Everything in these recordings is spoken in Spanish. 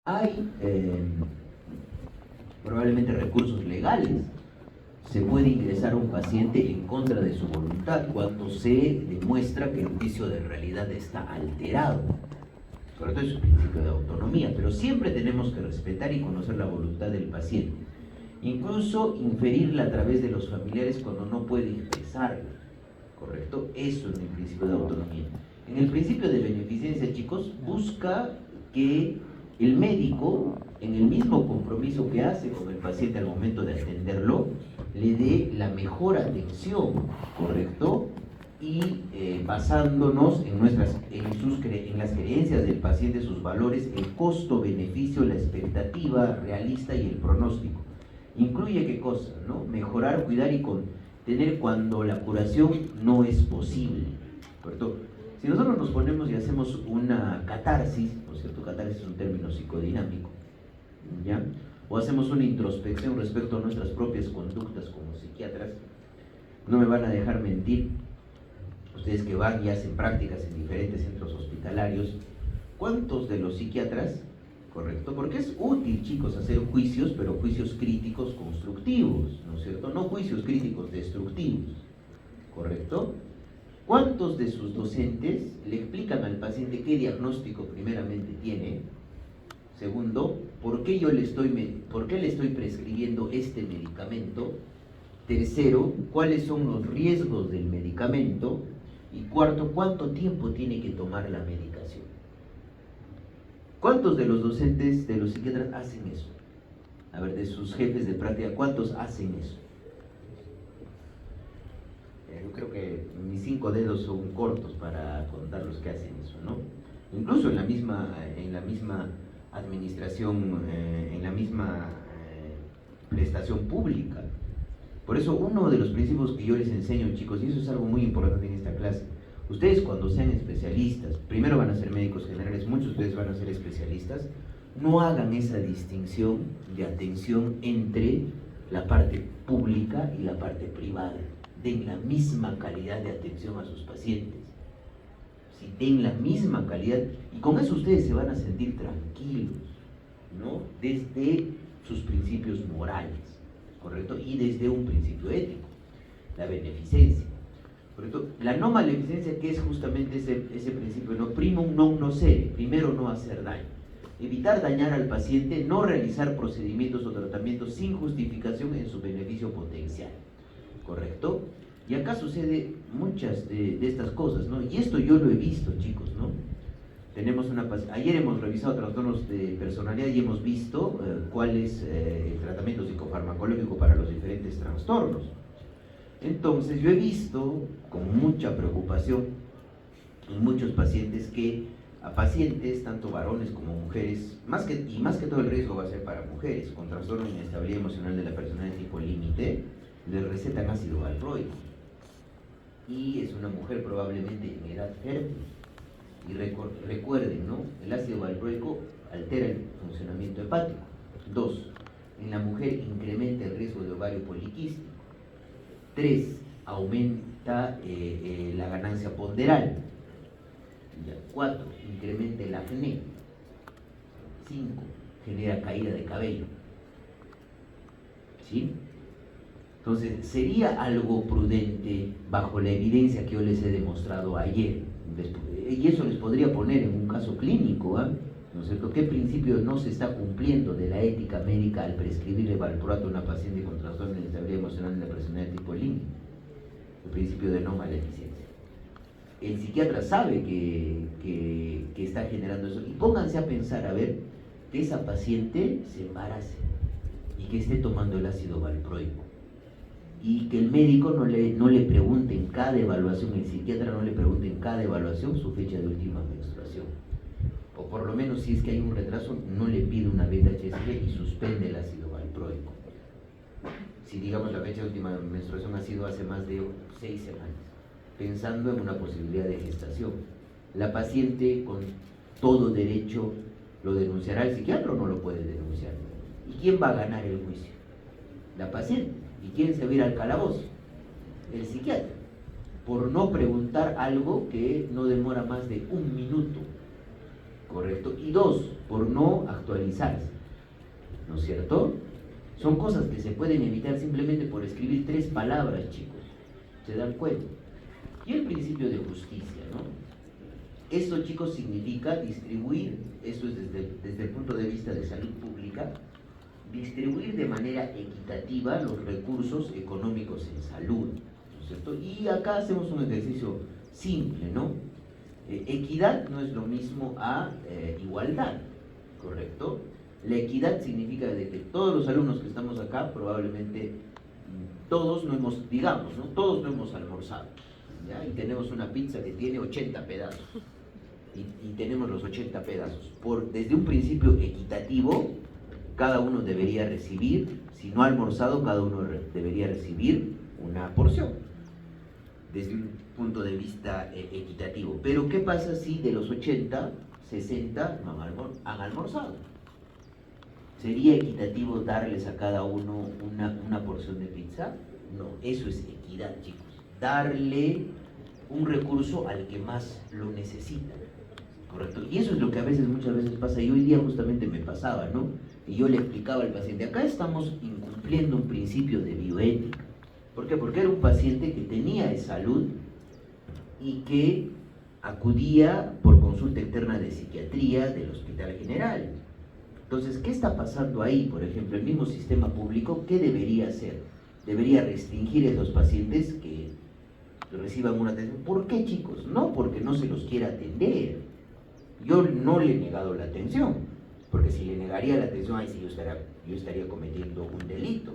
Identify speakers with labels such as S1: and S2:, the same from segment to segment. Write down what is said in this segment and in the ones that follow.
S1: Hay probablemente recursos legales. Se puede ingresar a un paciente en contra de su voluntad cuando se demuestra que el juicio de realidad está alterado. Correcto, es un principio de autonomía, pero siempre tenemos que respetar y conocer la voluntad del paciente. Incluso inferirla a través de los familiares cuando no puede expresarla. Correcto, eso es el principio de autonomía. En el principio de beneficencia, chicos, busca que el médico, en el mismo compromiso que hace con el paciente al momento de atenderlo, le dé la mejor atención, ¿correcto? Y basándonos en las creencias del paciente, sus valores, el costo-beneficio, la expectativa realista y el pronóstico. Incluye qué cosa, ¿no? Mejorar, cuidar y contener cuando la curación no es posible, ¿correcto? Si nosotros nos ponemos y hacemos una catarsis, ¿no es cierto? Catarsis es un término psicodinámico, ¿ya? O hacemos una introspección respecto a nuestras propias conductas como psiquiatras, no me van a dejar mentir, ustedes que van y hacen prácticas en diferentes centros hospitalarios, ¿cuántos de los psiquiatras, correcto? Porque es útil, chicos, hacer juicios, pero juicios críticos constructivos, ¿no es cierto? No juicios críticos destructivos, ¿correcto? ¿Cuántos de sus docentes le explican al paciente qué diagnóstico primeramente tiene? Segundo, ¿por qué le estoy prescribiendo este medicamento? Tercero, ¿cuáles son los riesgos del medicamento? Y cuarto, ¿cuánto tiempo tiene que tomar la medicación? ¿Cuántos de los docentes, de los psiquiatras hacen eso? A ver, de sus jefes de práctica, ¿cuántos hacen eso? Yo creo que mis 5 dedos son cortos para contar los que hacen eso, ¿no? Incluso en la misma administración, en la misma prestación pública. Por eso uno de los principios que yo les enseño, chicos, y eso es algo muy importante en esta clase, ustedes cuando sean especialistas, primero van a ser médicos generales, muchos de ustedes van a ser especialistas, no hagan esa distinción de atención entre la parte pública y la parte privada. Den la misma calidad de atención a sus pacientes. Si den la misma calidad, y con eso ustedes se van a sentir tranquilos, ¿no? Desde sus principios morales, ¿correcto? Y desde un principio ético, la beneficencia, ¿correcto? La no maleficencia, que es justamente ese principio, no primum non nocere, primero no hacer daño. Evitar dañar al paciente, no realizar procedimientos o tratamientos sin justificación en su beneficio potencial, ¿correcto? Y acá sucede muchas de estas cosas, ¿no? Y esto yo lo he visto, chicos, ¿no? Ayer hemos revisado trastornos de personalidad y hemos visto cuál es el tratamiento psicofarmacológico para los diferentes trastornos. Entonces yo he visto con mucha preocupación en muchos pacientes que a pacientes, tanto varones como mujeres, más que todo el riesgo va a ser para mujeres, con trastorno de inestabilidad emocional de la personalidad tipo límite, les recetan ácido valproico. Y es una mujer probablemente en edad fértil. Y recuerden, ¿no? El ácido valproico altera el funcionamiento hepático. 2. En la mujer incrementa el riesgo de ovario poliquístico. 3. Aumenta la ganancia ponderal. 4. Incrementa el acné. 5. Genera caída de cabello. ¿Sí? Entonces, sería algo prudente bajo la evidencia que yo les he demostrado ayer. Y eso les podría poner en un caso clínico, ¿eh? ¿No es cierto? ¿Qué principio no se está cumpliendo de la ética médica al prescribirle valproato a una paciente con trastorno de inestabilidad emocional de la personalidad tipo límite? El principio de no maleficencia. El psiquiatra sabe que está generando eso. Y pónganse a pensar, a ver, que esa paciente se embarace y que esté tomando el ácido valproico. Y que el médico no le pregunte en cada evaluación, el psiquiatra no le pregunte en cada evaluación su fecha de última menstruación. O por lo menos, si es que hay un retraso, no le pide una beta HCG y suspende el ácido valproico. Si digamos la fecha de última menstruación ha sido hace más de 6 semanas, pensando en una posibilidad de gestación, la paciente con todo derecho lo denunciará el psiquiatra o no lo puede denunciar. ¿Y quién va a ganar el juicio? La paciente. ¿Y quién se va a ir al calabozo? El psiquiatra, por no preguntar algo que no demora más de 1 minuto, ¿correcto? Y 2, por no actualizarse, ¿no es cierto? Son cosas que se pueden evitar simplemente por escribir 3 palabras, chicos, ¿se dan cuenta? Y el principio de justicia, ¿no? Esto, chicos, significa distribuir, esto es desde el punto de vista de salud pública, distribuir de manera equitativa los recursos económicos en salud, ¿no es cierto? Y acá hacemos un ejercicio simple, ¿no? Equidad no es lo mismo a igualdad, ¿correcto? La equidad significa de que todos los alumnos que estamos acá, probablemente todos no hemos, digamos, ¿no? Todos no hemos almorzado, ¿ya? Y tenemos una pizza que tiene 80 pedazos, y tenemos los 80 pedazos. Desde un principio equitativo, cada uno debería recibir, si no ha almorzado, cada uno debería recibir una porción, desde un punto de vista equitativo. Pero ¿qué pasa si de los 80, 60 no han almorzado? ¿Sería equitativo darles a cada uno una porción de pizza? No, eso es equidad, chicos. Darle un recurso al que más lo necesita, ¿correcto? Y eso es lo que muchas veces pasa, y hoy día justamente me pasaba, ¿no? Y yo le explicaba al paciente, acá estamos incumpliendo un principio de bioética. ¿Por qué? Porque era un paciente que tenía de salud y que acudía por consulta interna de psiquiatría del Hospital General. Entonces, ¿qué está pasando ahí? Por ejemplo, el mismo sistema público, ¿qué debería hacer? Debería restringir a esos pacientes que reciban una atención. ¿Por qué, chicos? No porque no se los quiera atender. Yo no le he negado la atención, porque si le negaría la atención, ahí sí yo estaría cometiendo un delito.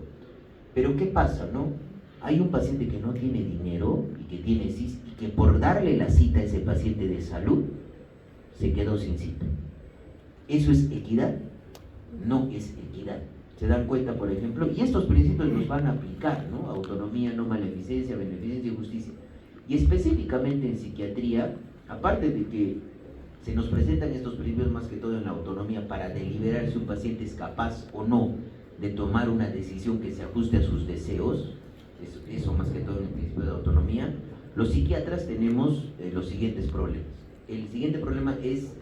S1: Pero ¿qué pasa, no? Hay un paciente que no tiene dinero y que tiene CIS, y que por darle la cita a ese paciente de salud, se quedó sin cita. ¿Eso es equidad? No es equidad. ¿Se dan cuenta, por ejemplo? Y estos principios los van a aplicar, ¿no? Autonomía, no maleficencia, beneficencia y justicia. Y específicamente en psiquiatría, aparte de que se nos presentan estos principios más que todo en la autonomía para deliberar si un paciente es capaz o no de tomar una decisión que se ajuste a sus deseos, eso más que todo en el principio de autonomía, los psiquiatras tenemos los siguientes problemas. El siguiente problema es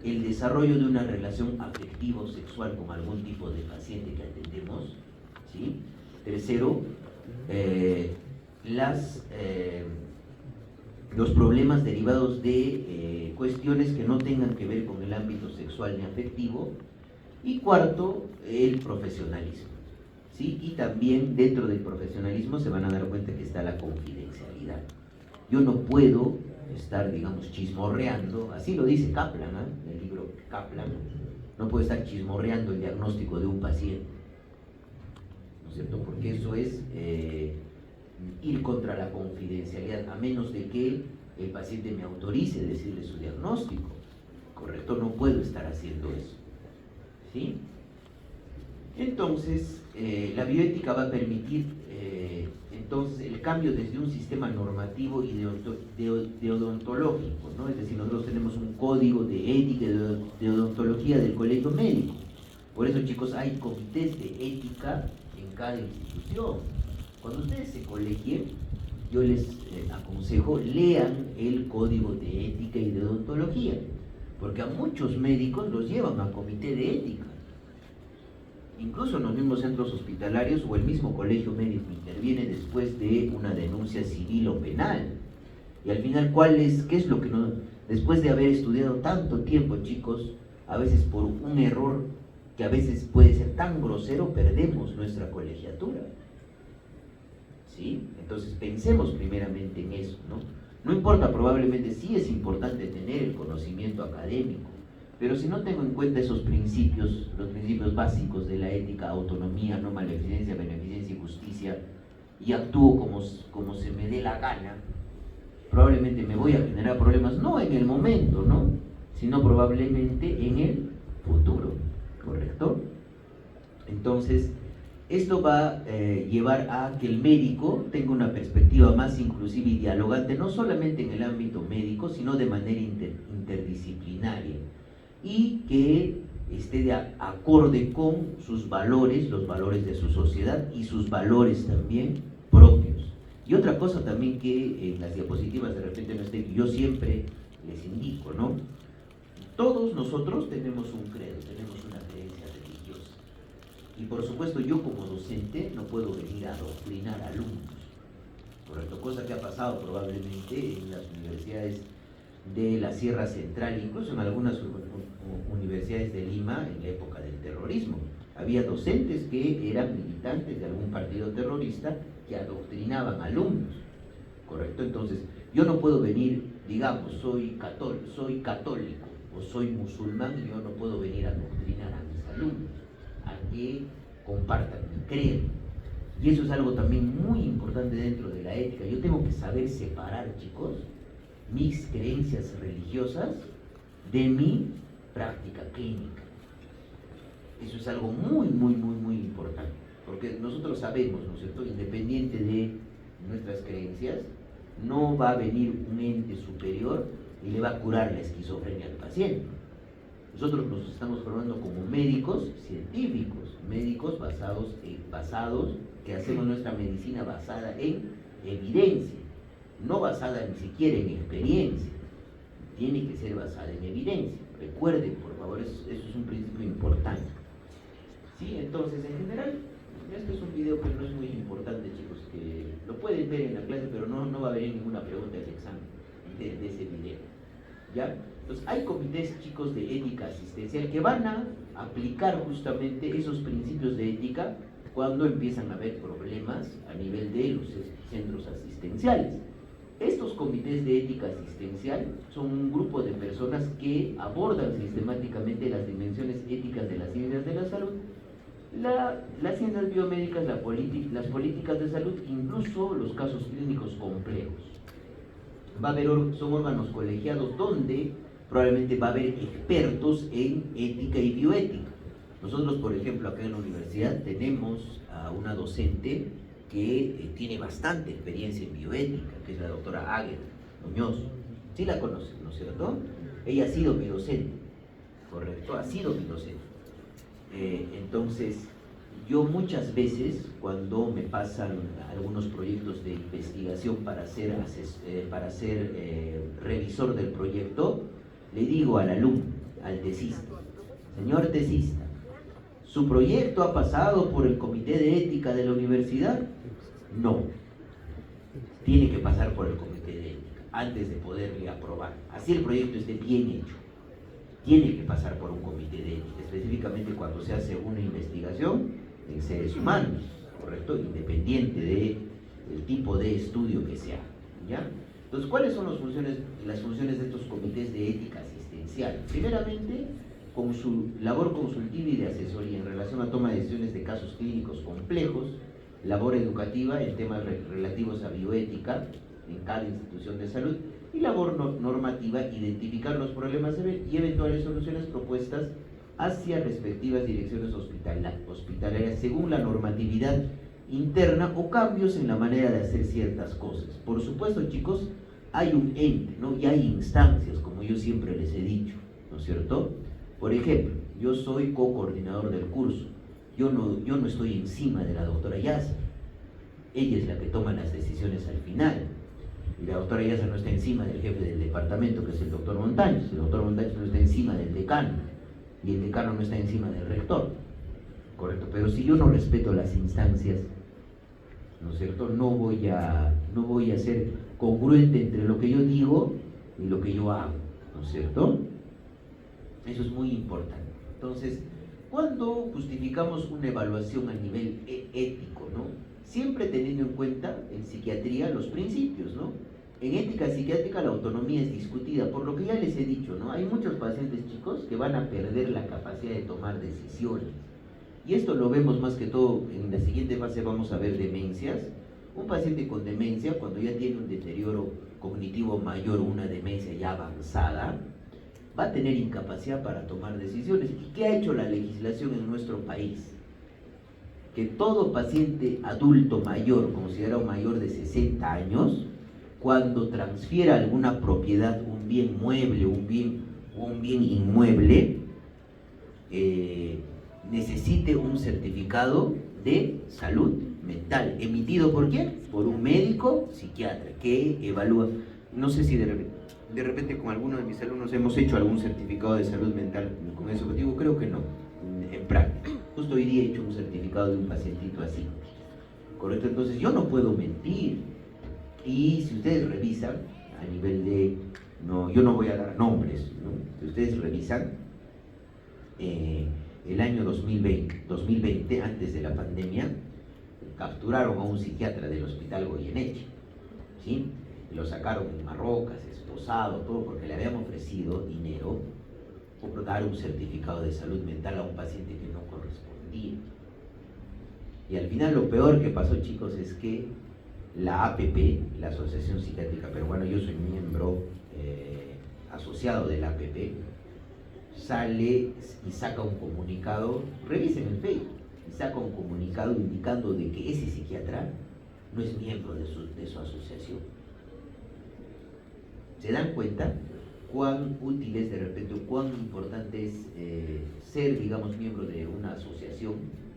S1: el desarrollo de una relación afectiva o sexual con algún tipo de paciente que atendemos, ¿sí? Tercero, los problemas derivados de cuestiones que no tengan que ver con el ámbito sexual ni afectivo. Y cuarto, el profesionalismo, ¿sí? Y también dentro del profesionalismo se van a dar cuenta que está la confidencialidad. Yo no puedo estar, digamos, chismorreando, así lo dice Kaplan, ¿eh? En el libro Kaplan, no puedo estar chismorreando el diagnóstico de un paciente, ¿no es cierto? Porque eso es ir contra la confidencialidad, a menos de que el paciente me autorice decirle su diagnóstico, ¿correcto? No puedo estar haciendo eso, ¿sí? Entonces, la bioética va a permitir entonces el cambio desde un sistema normativo y deontológico, ¿no? Es decir, nosotros tenemos un código de ética y de odontología del colegio médico. Por eso, chicos, hay comités de ética en cada institución. Cuando ustedes se colegien, yo les aconsejo, lean el código de ética y de odontología, porque a muchos médicos los llevan a comité de ética. Incluso en los mismos centros hospitalarios o el mismo colegio médico interviene después de una denuncia civil o penal. Y al final, ¿qué es lo que no? Después de haber estudiado tanto tiempo, chicos, a veces por un error que a veces puede ser tan grosero, perdemos nuestra colegiatura, ¿sí? Entonces pensemos primeramente en eso, ¿no? No importa, probablemente sí es importante tener el conocimiento académico, pero si no tengo en cuenta esos principios, los principios básicos de la ética, autonomía, no maleficencia, beneficencia y justicia, y actúo como se me dé la gana, probablemente me voy a generar problemas, no en el momento, ¿no? Sino probablemente en el futuro, ¿correcto? Entonces, esto va a llevar a que el médico tenga una perspectiva más inclusiva y dialogante, no solamente en el ámbito médico, sino de manera interdisciplinaria, y que esté de acorde con sus valores, los valores de su sociedad y sus valores también propios. Y otra cosa también que en las diapositivas de repente no esté, yo siempre les indico, ¿no? Todos nosotros tenemos un credo, tenemos una creencia religiosa. Y por supuesto yo como docente no puedo venir a adoctrinar alumnos, ¿correcto? Cosa que ha pasado probablemente en las universidades de la Sierra Central, incluso en algunas universidades de Lima en la época del terrorismo. Había docentes que eran militantes de algún partido terrorista que adoctrinaban alumnos, ¿correcto? Entonces, yo no puedo venir, digamos, soy católico o soy musulmán y yo no puedo venir a adoctrinar a mis alumnos, a que compartan mi credo. Y eso es algo también muy importante dentro de la ética. Yo tengo que saber separar, chicos, mis creencias religiosas de mi práctica clínica. Eso es algo muy importante, porque nosotros sabemos, ¿no es cierto?, independiente de nuestras creencias, no va a venir un ente superior y le va a curar la esquizofrenia al paciente. Nosotros nos estamos formando como médicos científicos, médicos basados, que hacemos nuestra medicina basada en evidencia, no basada ni siquiera en experiencia, tiene que ser basada en evidencia. Recuerden, por favor, eso es un principio importante. ¿Sí? Entonces, en general, este es un video que no es muy importante, chicos, que lo pueden ver en la clase, pero no va a haber ninguna pregunta del examen de ese video. ¿Ya? Entonces, hay comités, chicos, de ética asistencial que van a aplicar justamente esos principios de ética cuando empiezan a haber problemas a nivel de los centros asistenciales. Estos comités de ética asistencial son un grupo de personas que abordan sistemáticamente las dimensiones éticas de las ciencias de la salud, las ciencias biomédicas, las políticas de salud, incluso los casos clínicos complejos. Son órganos colegiados donde probablemente va a haber expertos en ética y bioética. Nosotros, por ejemplo, acá en la universidad tenemos a una docente que tiene bastante experiencia en bioética, que es la doctora Águeda Muñoz. Sí la conocen, ¿no es cierto? Ella ha sido mi docente, ¿correcto? Ha sido mi docente. Entonces, yo muchas veces, cuando me pasan algunos proyectos de investigación para ser revisor del proyecto, le digo al alumno, al tesista: señor tesista, ¿su proyecto ha pasado por el comité de ética de la universidad? No. Tiene que pasar por el comité de ética antes de poderle aprobar. Así el proyecto esté bien hecho. Tiene que pasar por un comité de ética, específicamente cuando se hace una investigación en seres humanos, ¿correcto? Independiente del tipo de estudio que se haga, ¿ya? Entonces, ¿cuáles son las funciones de estos comités de ética asistencial? Primeramente, con su labor consultiva y de asesoría en relación a toma de decisiones de casos clínicos complejos, labor educativa en temas relativos a bioética en cada institución de salud, y labor normativa, identificar los problemas y eventuales soluciones propuestas hacia respectivas direcciones hospitalarias según la normatividad interna o cambios en la manera de hacer ciertas cosas. Por supuesto, chicos, hay un ente, ¿no? Y hay instancias, como yo siempre les he dicho, ¿no es cierto? Por ejemplo, yo soy co-coordinador del curso. Yo no estoy encima de la doctora Yasa. Ella es la que toma las decisiones al final. Y la doctora Yasa no está encima del jefe del departamento, que es el doctor Montañez. El doctor Montañez no está encima del decano. Y el decano no está encima del rector. Correcto. Pero si yo no respeto las instancias, ¿no es cierto?, no voy a ser congruente entre lo que yo digo y lo que yo hago, ¿no es cierto? Eso es muy importante. Entonces, cuando justificamos una evaluación a nivel ético, ¿no?, siempre teniendo en cuenta en psiquiatría los principios, ¿no? En ética psiquiátrica la autonomía es discutida, por lo que ya les he dicho, ¿no? Hay muchos pacientes, chicos, que van a perder la capacidad de tomar decisiones. Y esto lo vemos más que todo en la siguiente fase. Vamos a ver demencias. Un paciente con demencia, cuando ya tiene un deterioro cognitivo mayor o una demencia ya avanzada, va a tener incapacidad para tomar decisiones. ¿Y qué ha hecho la legislación en nuestro país? Que todo paciente adulto mayor, considerado mayor de 60 años, cuando transfiera alguna propiedad, un bien mueble, un bien inmueble, necesite un certificado de salud mental, emitido ¿por quién? Por un médico psiquiatra que evalúa. No sé si de repente con alguno de mis alumnos hemos hecho algún certificado de salud mental con ese objetivo, creo que no, en práctica. Justo hoy día he hecho un certificado de un pacientito así, ¿correcto? Entonces yo no puedo mentir, y si ustedes revisan, a nivel de, no, yo no voy a dar nombres, ¿no? Si ustedes revisan, el año 2020, antes de la pandemia, capturaron a un psiquiatra del hospital Goyeneche, ¿sí? Lo sacaron en Marrocas, esposado, todo porque le habían ofrecido dinero por dar un certificado de salud mental a un paciente que no correspondía. Y al final lo peor que pasó, chicos, es que la APP, la Asociación Psiquiátrica Peruana, yo soy miembro asociado de la APP, sale y saca un comunicado, revisen el Facebook, y saca un comunicado indicando de que ese psiquiatra no es miembro de su asociación. ¿Se dan cuenta cuán útil es de repente, cuán importante es ser, digamos, miembro de una asociación?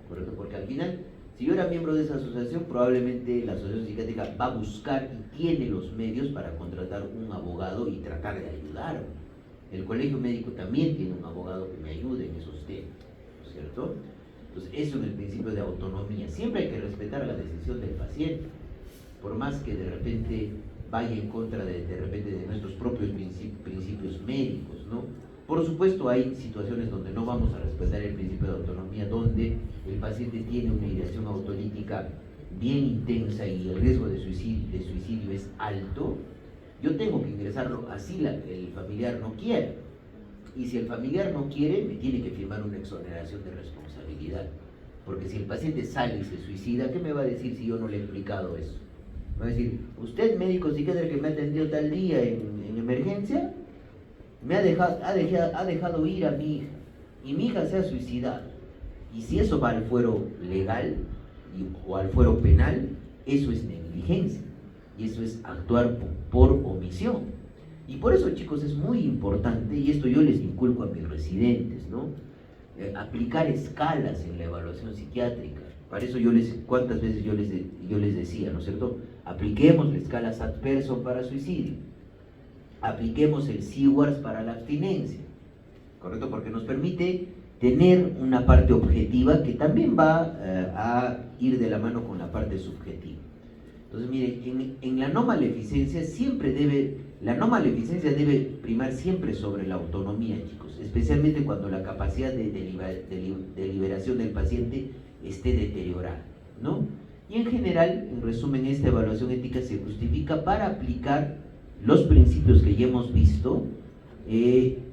S1: ¿Correcto? Porque al final, si yo era miembro de esa asociación, probablemente la asociación psiquiátrica va a buscar y tiene los medios para contratar un abogado y tratar de ayudarme. El colegio médico también tiene un abogado que me ayude en esos temas, ¿cierto? Entonces, eso es el principio de autonomía. Siempre hay que respetar la decisión del paciente, por más que de repente vaya en contra de repente de nuestros propios principios médicos, ¿no? Por supuesto hay situaciones donde no vamos a respetar el principio de autonomía, donde el paciente tiene una ideación autolítica bien intensa y el riesgo de suicidio es alto. Yo tengo que ingresarlo así el familiar no quiera. Y si el familiar no quiere, me tiene que firmar una exoneración de responsabilidad. Porque si el paciente sale y se suicida, ¿qué me va a decir si yo no le he explicado eso? Va a decir, usted, médico psiquiatra que me ha atendido tal día en emergencia, me ha dejado ir a mi hija, y mi hija se ha suicidado. Y si eso va al fuero legal o al fuero penal, eso es negligencia, y eso es actuar por omisión. Y por eso, chicos, es muy importante, y esto yo les inculco a mis residentes, ¿no? Aplicar escalas en la evaluación psiquiátrica. Para eso cuántas veces yo les decía, ¿no es cierto? Apliquemos la escala Satt-Pearson para suicidio. Apliquemos el Siewars para la abstinencia, ¿correcto? Porque nos permite tener una parte objetiva que también va a ir de la mano con la parte subjetiva. Entonces, miren, en la no maleficencia la no maleficencia debe primar siempre sobre la autonomía, chicos, especialmente cuando la capacidad de deliberación del paciente esté deteriorada, ¿no? Y en general, en resumen, esta evaluación ética se justifica para aplicar los principios que ya hemos visto en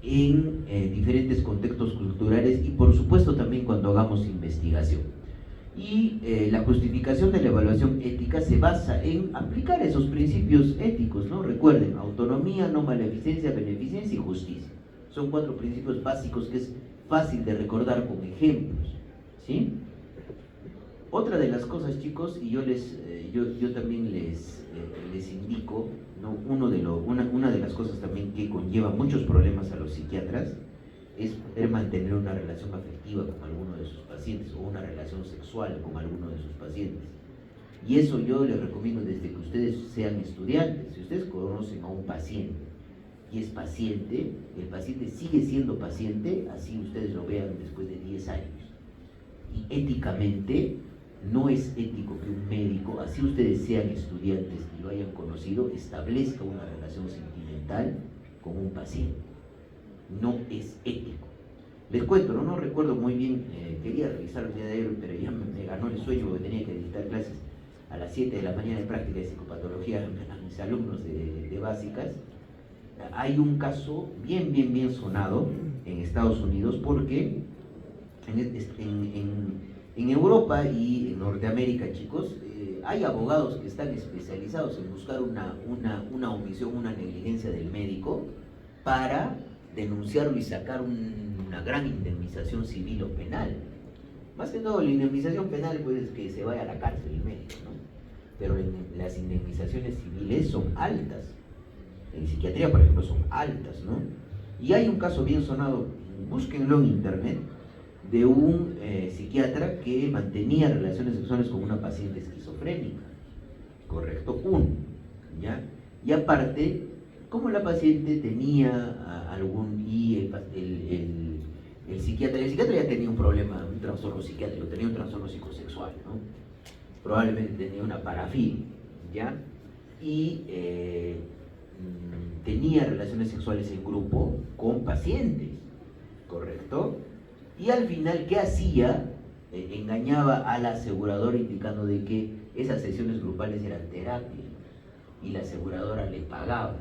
S1: diferentes contextos culturales y por supuesto también cuando hagamos investigación. Y la justificación de la evaluación ética se basa en aplicar esos principios éticos, ¿no? Recuerden, autonomía, no maleficencia, beneficencia y justicia. Son 4 principios básicos que es fácil de recordar con ejemplos, ¿sí? Otra de las cosas, chicos, y yo también les indico, ¿no? Una de las cosas también que conlleva muchos problemas a los psiquiatras es poder mantener una relación afectiva con alguno de sus pacientes o una relación sexual con alguno de sus pacientes. Y eso yo les recomiendo desde que ustedes sean estudiantes. Si ustedes conocen a un paciente y es paciente, el paciente sigue siendo paciente, así ustedes lo vean después de 10 años. Y éticamente, no es ético que un médico, así ustedes sean estudiantes y lo hayan conocido, establezca una relación sentimental con un paciente. No es ético. Les cuento, no recuerdo muy bien, quería revisar el día de ayer, pero ya me ganó el sueño porque tenía que dictar clases a las 7 de la mañana de práctica de psicopatología a mis alumnos de básicas. Hay un caso bien sonado en Estados Unidos porque en Europa y en Norteamérica, chicos, hay abogados que están especializados en buscar una omisión, una negligencia del médico para denunciarlo y sacar una gran indemnización civil o penal. Más que todo, la indemnización penal pues es que se vaya a la cárcel el médico, ¿no? Pero las indemnizaciones civiles son altas. En psiquiatría, por ejemplo, son altas, ¿no? Y hay un caso bien sonado, búsquenlo en internet, de un psiquiatra que mantenía relaciones sexuales con una paciente esquizofrénica, correcto, ¿ya? Y aparte como la paciente tenía algún, y el psiquiatra ya tenía un problema, un trastorno psiquiátrico, tenía un trastorno psicosexual, ¿no? Probablemente tenía una parafilia, ¿ya? Y tenía relaciones sexuales en grupo con pacientes, ¿correcto? Y al final, ¿qué hacía? Engañaba al asegurador indicando de que esas sesiones grupales eran terapia y la aseguradora le pagaba.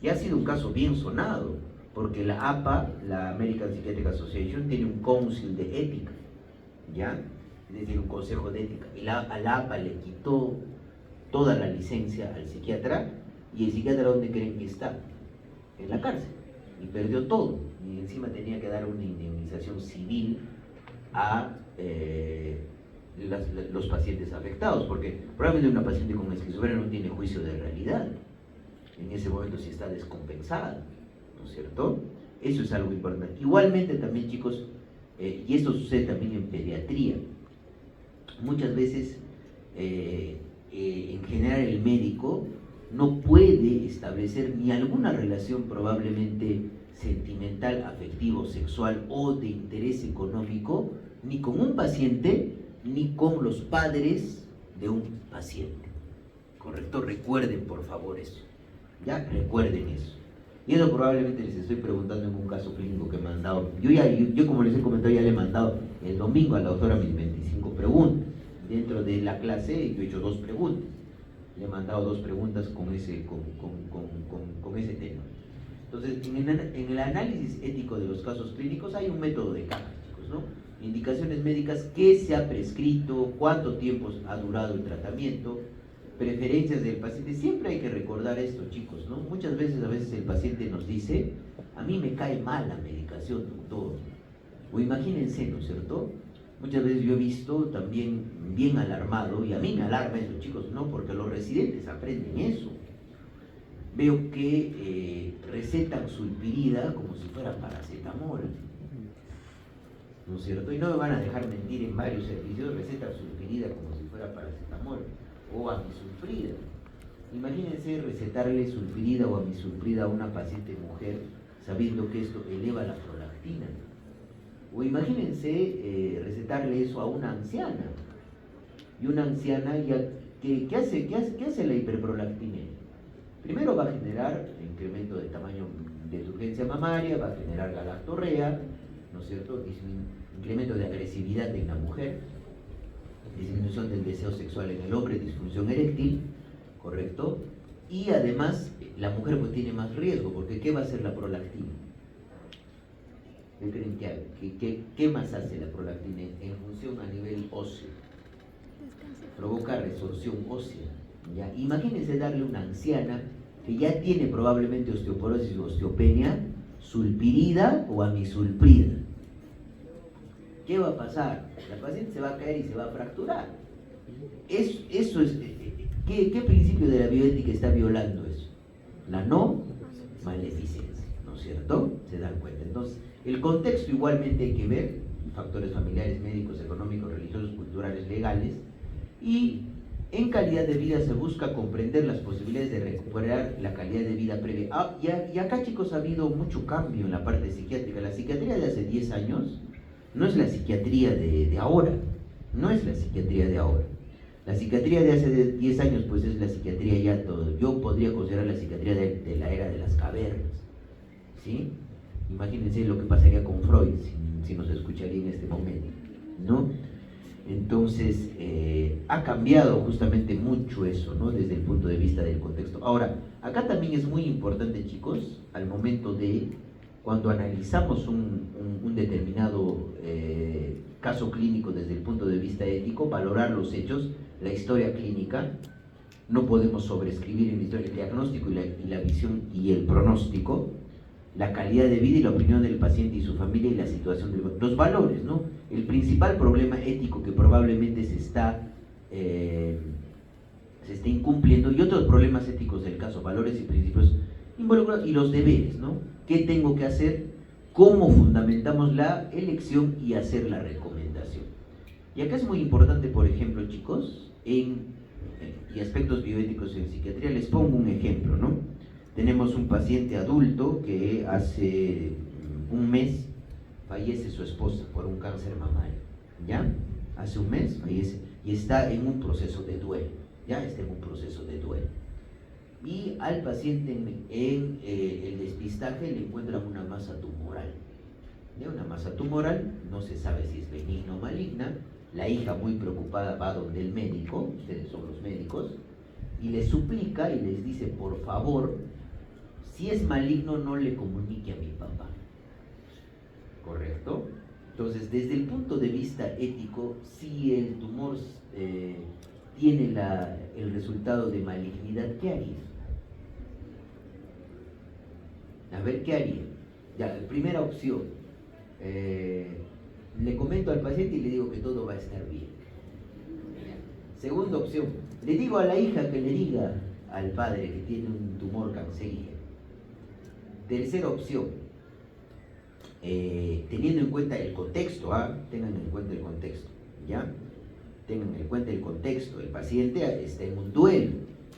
S1: Y ha sido un caso bien sonado, porque la APA, la American Psychiatric Association, tiene un council de ética, ¿ya? Es decir, un consejo de ética. Y a la APA le quitó toda la licencia al psiquiatra, y el psiquiatra, ¿dónde creen que está? En la cárcel. Y perdió todo. Y encima tenía que dar una indemnización civil a los pacientes afectados, porque probablemente una paciente con esquizofrenia no tiene juicio de realidad. En ese momento sí está descompensada, ¿no es cierto? Eso es algo importante. Igualmente también, chicos, y esto sucede también en pediatría, muchas veces en general el médico no puede establecer ni alguna relación probablemente sentimental, afectivo, sexual o de interés económico, ni con un paciente, ni con los padres de un paciente. ¿Correcto? Recuerden por favor eso. ¿Ya? Recuerden eso. Y eso probablemente les estoy preguntando en un caso clínico que me han dado. Yo como les he comentado, ya le he mandado el domingo a la doctora mis 25 preguntas. Dentro de la clase yo he hecho 2 preguntas. Le he mandado 2 preguntas con ese tema. Entonces, en el análisis ético de los casos clínicos hay un método de caja, chicos, ¿no? Indicaciones médicas, qué se ha prescrito, cuánto tiempo ha durado el tratamiento, preferencias del paciente. Siempre hay que recordar esto, chicos, ¿no? Muchas veces, el paciente nos dice, a mí me cae mal la medicación, doctor. O imagínense, ¿no es cierto? Muchas veces yo he visto también bien alarmado, y a mí me alarma eso, chicos, ¿no? Porque los residentes aprenden eso. Veo que recetan sulpirida como si fuera paracetamol, ¿no es cierto? Y no me van a dejar mentir, en varios servicios recetan sulpirida como si fuera paracetamol, o amisulprida. Imagínense recetarle sulpirida o amisulprida a una paciente mujer sabiendo que esto eleva la prolactina. O imagínense recetarle eso a una anciana. Y una anciana, ¿qué hace la hiperprolactinemia? Primero va a generar incremento de tamaño de urgencia mamaria, va a generar galactorrea, ¿no es cierto? Incremento de agresividad en la mujer, disminución del deseo sexual en el hombre, disfunción eréctil, ¿correcto? Y además la mujer pues tiene más riesgo, porque ¿qué va a hacer la prolactina? ¿Qué creen que haga? ¿Qué más hace la prolactina en función a nivel óseo? Provoca resorción ósea. ¿Ya? Imagínense darle a una anciana que ya tiene probablemente osteoporosis o osteopenia, sulpirida o amisulprida. ¿Qué va a pasar? La paciente se va a caer y se va a fracturar. Eso es, ¿qué principio de la bioética está violando eso? La no maleficencia, ¿no es cierto? Se dan cuenta. Entonces, el contexto igualmente hay que ver, factores familiares, médicos, económicos, religiosos, culturales, legales, y en calidad de vida se busca comprender las posibilidades de recuperar la calidad de vida previa. Y acá, chicos, ha habido mucho cambio en la parte psiquiátrica. La psiquiatría de hace 10 años no es la psiquiatría de ahora, no es la psiquiatría de ahora. La psiquiatría de hace 10 años pues es la psiquiatría ya todo. Yo podría considerar la psiquiatría de la era de las cavernas, ¿sí? Imagínense lo que pasaría con Freud si nos escucharía en este momento, ¿no? Entonces, ha cambiado justamente mucho eso, ¿no? Desde el punto de vista del contexto. Ahora, acá también es muy importante, chicos, al momento de, cuando analizamos un determinado caso clínico desde el punto de vista ético, valorar los hechos, la historia clínica. No podemos sobreescribir en la historia el diagnóstico y la visión y el pronóstico, la calidad de vida y la opinión del paciente y su familia y la situación de los valores, ¿no? El principal problema ético que probablemente se está incumpliendo, y otros problemas éticos del caso, valores y principios involucrados, y los deberes, ¿no? ¿Qué tengo que hacer? ¿Cómo fundamentamos la elección y hacer la recomendación? Y acá es muy importante, por ejemplo, chicos, y aspectos bioéticos en psiquiatría, les pongo un ejemplo, ¿no? Tenemos un paciente adulto que hace un mes fallece su esposa por un cáncer mamario, ¿ya? Hace un mes fallece y está en un proceso de duelo, ya está en un proceso de duelo. Y al paciente en el despistaje le encuentran una masa tumoral. De una masa tumoral, no se sabe si es benigna o maligna. La hija, muy preocupada, va donde el médico, ustedes son los médicos, y les suplica y les dice: por favor, si es maligno, no le comunique a mi papá. ¿Correcto? Entonces, desde el punto de vista ético, si el tumor tiene el resultado de malignidad, ¿qué haría? A ver, ¿qué haría? Ya, primera opción, le comento al paciente y le digo que todo va a estar bien. Segunda opción, le digo a la hija que le diga al padre que tiene un tumor cancerígeno. Tercera opción, teniendo en cuenta el contexto, tengan en cuenta el contexto, ¿ya? Tengan en cuenta el contexto, el paciente está en un duelo,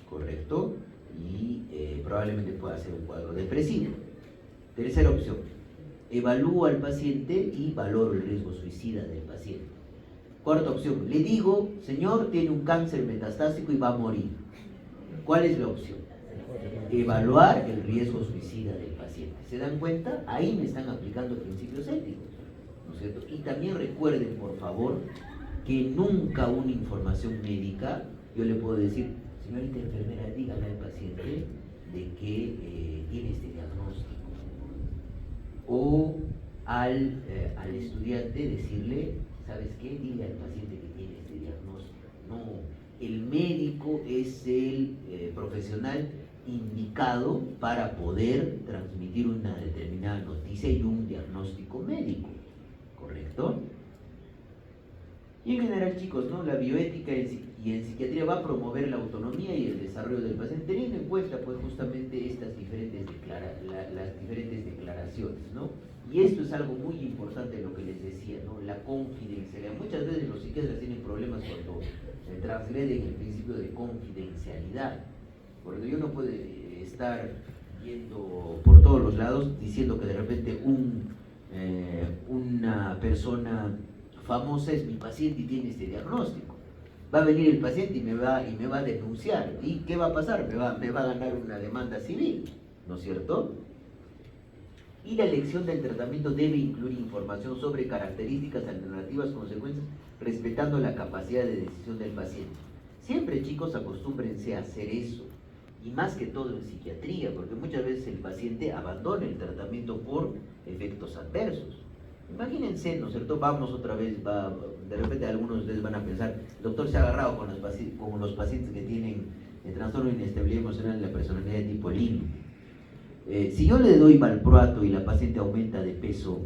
S1: ¿correcto? Y probablemente pueda ser un cuadro depresivo. Tercera opción, evalúo al paciente y valoro el riesgo suicida del paciente. Cuarta opción, le digo: señor, tiene un cáncer metastásico y va a morir. ¿Cuál es la opción? Evaluar el riesgo suicida del paciente. ¿Se dan cuenta? Ahí me están aplicando principios éticos, ¿no es cierto? Y también recuerden, por favor, que nunca una información médica, yo le puedo decir: señorita enfermera, dígale al paciente de que tiene este diagnóstico. O al estudiante decirle: ¿sabes qué? Dile al paciente que tiene este diagnóstico. No, el médico es el profesional indicado para poder transmitir una determinada noticia y un diagnóstico médico, ¿correcto? Y en general, chicos, ¿no? La bioética y en psiquiatría va a promover la autonomía y el desarrollo del paciente, teniendo en cuenta pues justamente estas diferentes las diferentes declaraciones, ¿no? Y esto es algo muy importante, lo que les decía, ¿no? La confidencialidad. Muchas veces los psiquiatras tienen problemas cuando transgreden el principio de confidencialidad, porque yo no puedo estar yendo por todos los lados diciendo que de repente una persona famosa es mi paciente y tiene este diagnóstico. Va a venir el paciente y me va a denunciar. ¿Y qué va a pasar? Me va a ganar una demanda civil, ¿no es cierto? Y la elección del tratamiento debe incluir información sobre características, alternativas, consecuencias, respetando la capacidad de decisión del paciente. Siempre, chicos, acostúmbrense a hacer eso. Y más que todo en psiquiatría, porque muchas veces el paciente abandona el tratamiento por efectos adversos. Imagínense, ¿no es cierto? Vamos otra vez, de repente algunos de ustedes van a pensar: el doctor se ha agarrado con los pacientes que tienen el trastorno de inestabilidad emocional de la personalidad de tipo límite. Si yo le doy valproato y la paciente aumenta de peso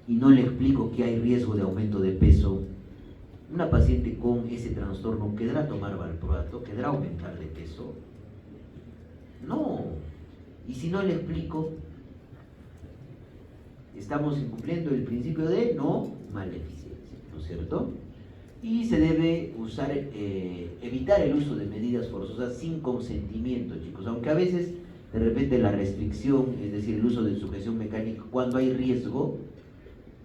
S1: y no le explico que hay riesgo de aumento de peso, una paciente con ese trastorno ¿querrá tomar valproato? ¿Querrá aumentar de peso? No. Y si no le explico, estamos incumpliendo el principio de no maleficencia, ¿no es cierto? Y se debe evitar el uso de medidas forzosas sin consentimiento, chicos, aunque a veces de repente la restricción, es decir, el uso de sujeción mecánica, cuando hay riesgo,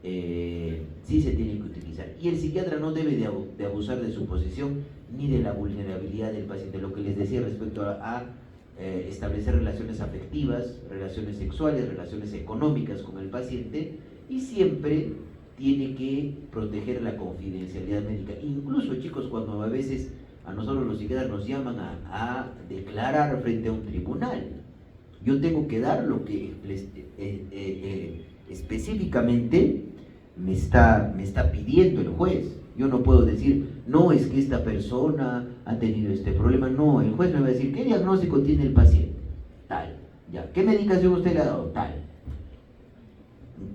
S1: sí se tiene que utilizar. Y el psiquiatra no debe de abusar de su posición ni de la vulnerabilidad del paciente, lo que les decía respecto a establecer relaciones afectivas, relaciones sexuales, relaciones económicas con el paciente, y siempre tiene que proteger la confidencialidad médica. Incluso, chicos, cuando a veces a nosotros los psiquiatras nos llaman a declarar frente a un tribunal, yo tengo que dar lo que específicamente me está pidiendo el juez. Yo no puedo decir: no, es que esta persona ha tenido este problema. No, el juez me va a decir: ¿qué diagnóstico tiene el paciente? Tal. Ya. ¿Qué medicación usted le ha dado? Tal.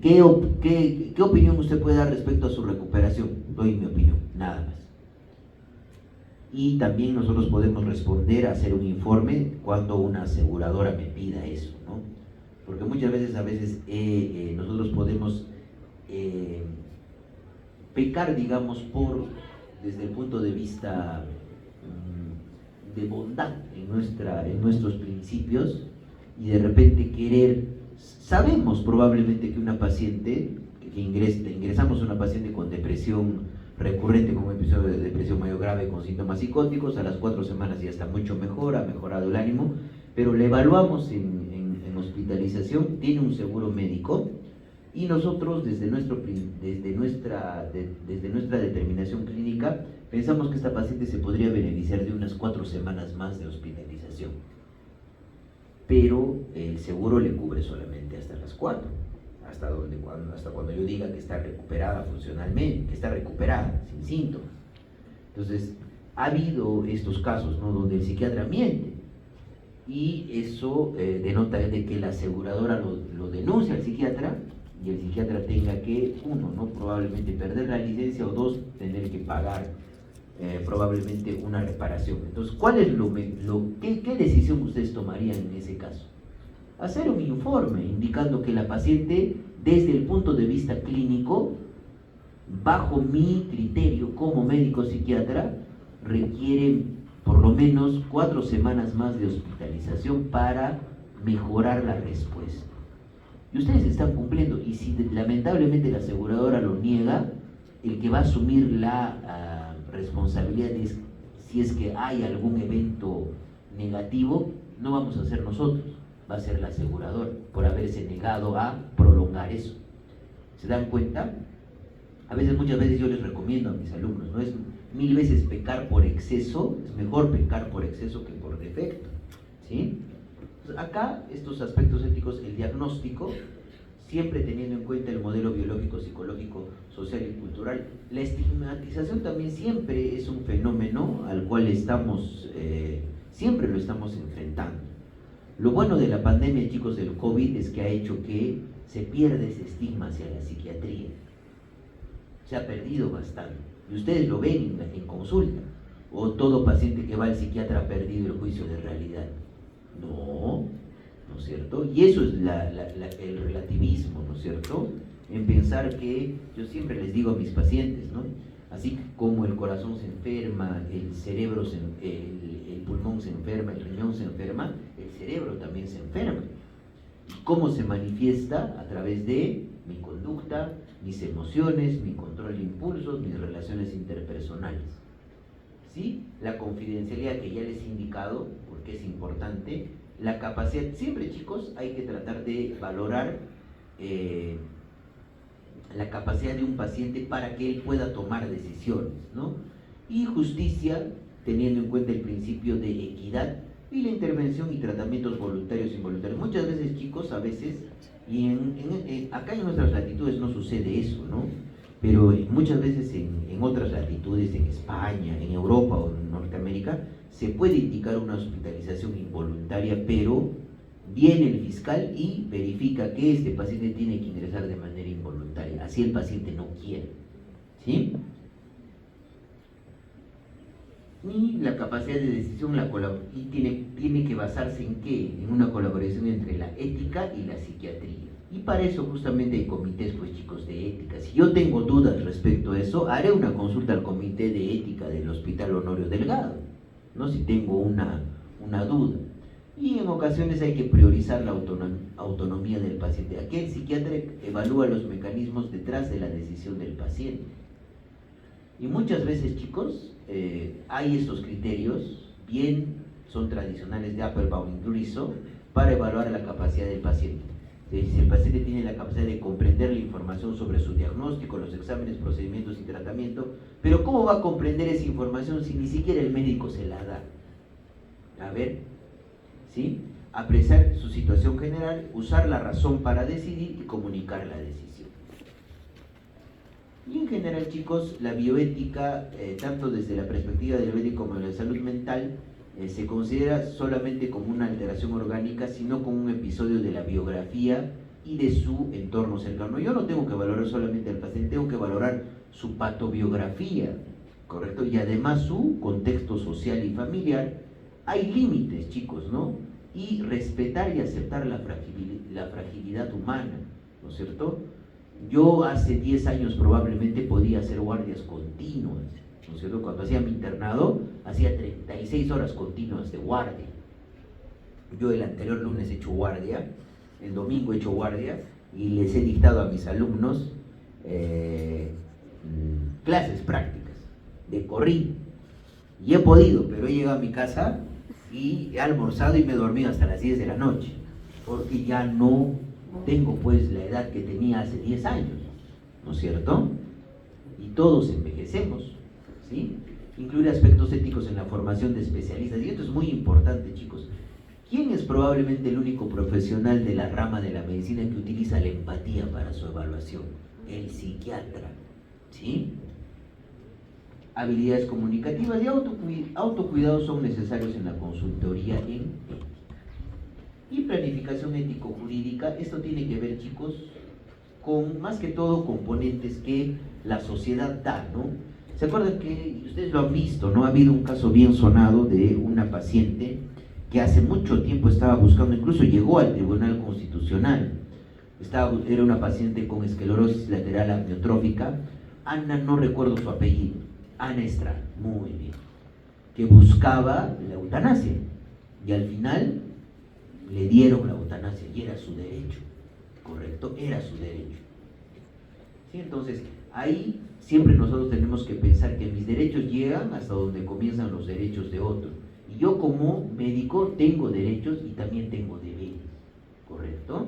S1: ¿Qué opinión usted puede dar respecto a su recuperación? Doy mi opinión, nada más. Y también nosotros podemos responder a hacer un informe cuando una aseguradora me pida eso, ¿no? Porque muchas veces, nosotros podemos pecar, digamos, desde el punto de vista de bondad en nuestros principios, y de repente querer, sabemos probablemente que una paciente, ingresamos a una paciente con depresión recurrente, con un episodio de depresión mayor grave con síntomas psicóticos, a las 4 semanas ya está mucho mejor, ha mejorado el ánimo, pero le evaluamos en hospitalización, tiene un seguro médico, y nosotros desde nuestra determinación clínica pensamos que esta paciente se podría beneficiar de unas 4 semanas más de hospitalización, pero el seguro le cubre solamente hasta las 4, hasta cuando yo diga que está recuperada funcionalmente, que está recuperada, sin síntomas. Entonces, ha habido estos casos, ¿no?, donde el psiquiatra miente, y eso denota de que la aseguradora lo denuncia al psiquiatra, y el psiquiatra tenga que, uno, ¿no?, probablemente perder la licencia, o dos, tener que pagar probablemente una reparación. Entonces, ¿cuál es qué decisión ustedes tomarían en ese caso? Hacer un informe indicando que la paciente, desde el punto de vista clínico, bajo mi criterio como médico psiquiatra, requiere por lo menos 4 semanas más de hospitalización para mejorar la respuesta. Y ustedes están cumpliendo, y si lamentablemente la aseguradora lo niega, el que va a asumir la responsabilidad es, si es que hay algún evento negativo, no vamos a ser nosotros, va a ser la aseguradora, por haberse negado a prolongar eso. ¿Se dan cuenta? Muchas veces yo les recomiendo a mis alumnos, ¿no? Es 1000 veces pecar por exceso, es mejor pecar por exceso que por defecto, ¿sí? Entonces, acá, estos aspectos éticos, el diagnóstico, siempre teniendo en cuenta el modelo biológico, psicológico, social y cultural. La estigmatización también siempre es un fenómeno al cual siempre lo estamos enfrentando. Lo bueno de la pandemia, chicos, del COVID, es que ha hecho que se pierda ese estigma hacia la psiquiatría. Se ha perdido bastante, y ustedes lo ven en consulta, o todo paciente que va al psiquiatra ha perdido el juicio de realidad. No, ¿no es cierto? Y eso es el relativismo, ¿no es cierto? En pensar que, yo siempre les digo a mis pacientes, ¿no?, así como el corazón se enferma, el cerebro, el pulmón se enferma, el riñón se enferma, el cerebro también se enferma. ¿Y cómo se manifiesta? A través de mi conducta, mis emociones, mi control de impulsos, mis relaciones interpersonales. ¿Sí? La confidencialidad que ya les he indicado, porque es importante, la capacidad, siempre, chicos, hay que tratar de valorar la capacidad de un paciente para que él pueda tomar decisiones, ¿no? Y justicia, teniendo en cuenta el principio de equidad y la intervención y tratamientos voluntarios e involuntarios. Muchas veces, chicos, y acá en nuestras latitudes no sucede eso, ¿no? Pero muchas veces en otras latitudes, en España, en Europa o en Norteamérica, se puede indicar una hospitalización involuntaria, pero viene el fiscal y verifica que este paciente tiene que ingresar de manera involuntaria, así el paciente no quiere, ¿sí? Y la capacidad de decisión tiene que basarse en ¿qué? En una colaboración entre la ética y la psiquiatría. Y para eso justamente hay comités, pues, chicos, de ética. Si yo tengo dudas respecto a eso, haré una consulta al comité de ética del Hospital Honorio Delgado, ¿no?, si tengo una duda. Y en ocasiones hay que priorizar la autonomía del paciente. Aquí el psiquiatra evalúa los mecanismos detrás de la decisión del paciente. Y muchas veces, chicos, hay estos criterios, bien son tradicionales de Applebaum y Druso, para evaluar la capacidad del paciente. Si el paciente tiene la capacidad de comprender la información sobre su diagnóstico, los exámenes, procedimientos y tratamiento, pero ¿cómo va a comprender esa información si ni siquiera el médico se la da? A ver, ¿sí? Apreciar su situación general, usar la razón para decidir y comunicar la decisión. Y en general, chicos, la bioética, tanto desde la perspectiva del médico como de la salud mental, se considera solamente como una alteración orgánica, sino como un episodio de la biografía y de su entorno cercano. Yo no tengo que valorar solamente al paciente, tengo que valorar su patobiografía, ¿correcto? Y además su contexto social y familiar. Hay límites, chicos, ¿no? Y respetar y aceptar la fragilidad humana, ¿no es cierto? Yo hace 10 años probablemente podía hacer guardias continuas, ¿no es cierto? Cuando hacía mi internado, hacía 36 horas continuas de guardia. Yo el anterior lunes he hecho guardia, el domingo he hecho guardia y les he dictado a mis alumnos clases prácticas de corrido. Y he podido, pero he llegado a mi casa y he almorzado y me he dormido hasta las 10 de la noche, porque ya no tengo pues la edad que tenía hace 10 años, ¿no es cierto? Y todos envejecemos, ¿sí? Incluir aspectos éticos en la formación de especialistas, y esto es muy importante, chicos. ¿Quién es probablemente el único profesional de la rama de la medicina que utiliza la empatía para su evaluación? El psiquiatra, ¿sí? Habilidades comunicativas y autocuidado son necesarios en la consultoría en ética. Y planificación ético-jurídica, esto tiene que ver, chicos, con más que todo componentes que la sociedad da, ¿no? ¿Se acuerdan que ustedes lo han visto, ¿no? Ha habido un caso bien sonado de una paciente que hace mucho tiempo estaba buscando, incluso llegó al Tribunal Constitucional. Era una paciente con esclerosis lateral amiotrófica, Ana, no recuerdo su apellido, Ana Estrada, muy bien, que buscaba la eutanasia y al final le dieron la eutanasia y era su derecho, ¿correcto? Era su derecho. ¿Sí? Entonces, ahí siempre nosotros tenemos que pensar que mis derechos llegan hasta donde comienzan los derechos de otros. Y yo como médico tengo derechos y también tengo deberes, ¿correcto?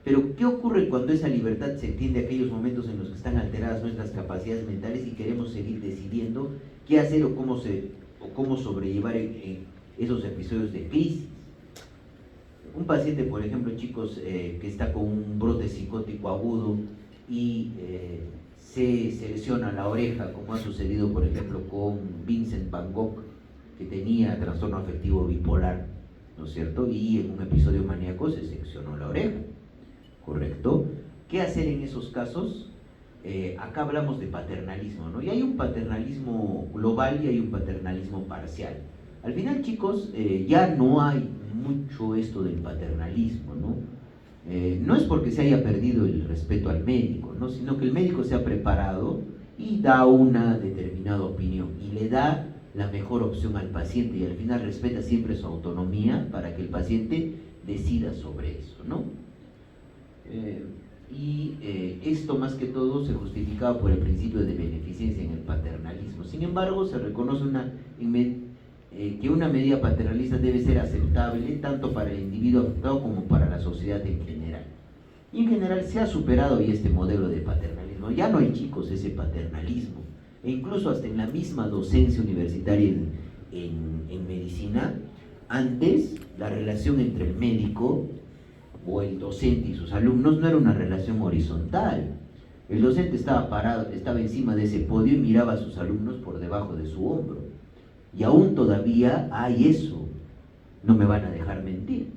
S1: Pero, ¿qué ocurre cuando esa libertad se extiende a aquellos momentos en los que están alteradas nuestras capacidades mentales y queremos seguir decidiendo qué hacer o cómo sobrellevar esos episodios de crisis? Un paciente, por ejemplo, chicos, que está con un brote psicótico agudo y se lesiona la oreja, como ha sucedido, por ejemplo, con Vincent Van Gogh, que tenía trastorno afectivo bipolar, ¿no es cierto? Y en un episodio maníaco se seccionó la oreja, ¿correcto? ¿Qué hacer en esos casos? Acá hablamos de paternalismo, ¿no? Y hay un paternalismo global y hay un paternalismo parcial. Al final, chicos, ya no hay mucho esto del paternalismo, ¿no? No es porque se haya perdido el respeto al médico, ¿no? Sino que el médico se ha preparado y da una determinada opinión y le da la mejor opción al paciente y al final respeta siempre su autonomía para que el paciente decida sobre eso, ¿no? Esto más que todo se justificaba por el principio de beneficencia en el paternalismo. Sin embargo, se reconoce que una medida paternalista debe ser aceptable tanto para el individuo afectado como para la sociedad en general. Y en general se ha superado ya este modelo de paternalismo. Ya no hay, chicos, ese paternalismo. E incluso hasta en la misma docencia universitaria en medicina, antes la relación entre el médico o el docente y sus alumnos no era una relación horizontal. El docente estaba parado, estaba encima de ese podio y miraba a sus alumnos por debajo de su hombro. Y aún todavía hay eso, no me van a dejar mentir,